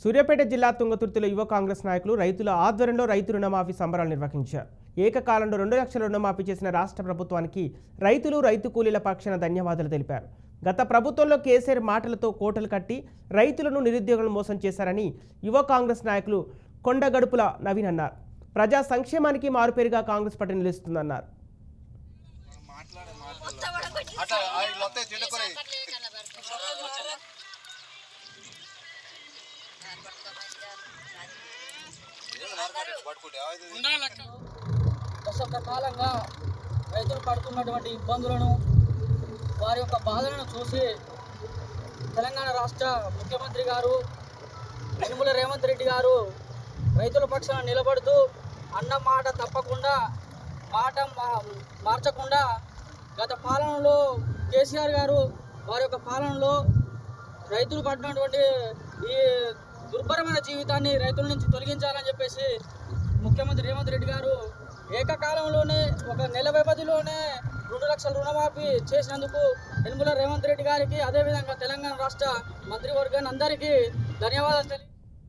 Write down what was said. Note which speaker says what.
Speaker 1: సూర్యాపేట జిల్లా తుంగతుర్తిలో యువ కాంగ్రెస్ నాయకులు రైతుల ఆధ్వర్యంలో రైతు రుణమాఫీ సంబరాలు నిర్వహించారు. ఏకకాలంలో 2 లక్షల రుణమాఫీ చేసిన రాష్ట్ర ప్రభుత్వానికి రైతులు రైతు కూలీల పక్షాన ధన్యవాదాలు తెలిపారు. గత ప్రభుత్వంలో కేసీఆర్ మాటలతో కోటలు కట్టి రైతులను నిరుద్యోగులను మోసం చేశారని యువ కాంగ్రెస్ నాయకులు కొండగడుపుల నవీన్ అన్నారు. ప్రజా సంక్షేమానికి మారుపేరుగా కాంగ్రెస్ పార్టీ నిలుస్తుందన్నారు.
Speaker 2: దశక కాలంగా రైతులు పడుతున్నటువంటి ఇబ్బందులను వారి యొక్క బాధలను చూసి తెలంగాణ రాష్ట్ర ముఖ్యమంత్రి గారు యనమల రేవంత్ రెడ్డి గారు రైతుల పక్షాన నిలబడుతూ అన్న మాట తప్పకుండా మాట మార్చకుండా గత పాలనలో కేసీఆర్ గారు వారి యొక్క పాలనలో రైతులు పడినటువంటి ఈ దుర్భరమైన జీవితాన్ని రైతుల నుంచి తొలగించాలని చెప్పేసి ముఖ్యమంత్రి రేవంత్ రెడ్డి గారు ఏకకాలంలోనే ఒక నెల వ్యవధిలోనే 2 లక్షల రుణమాఫీ చేసినందుకు యనమల రేవంత్ రెడ్డి గారికి అదేవిధంగా తెలంగాణ రాష్ట్ర మంత్రివర్గాన్ని అందరికీ ధన్యవాదాలు.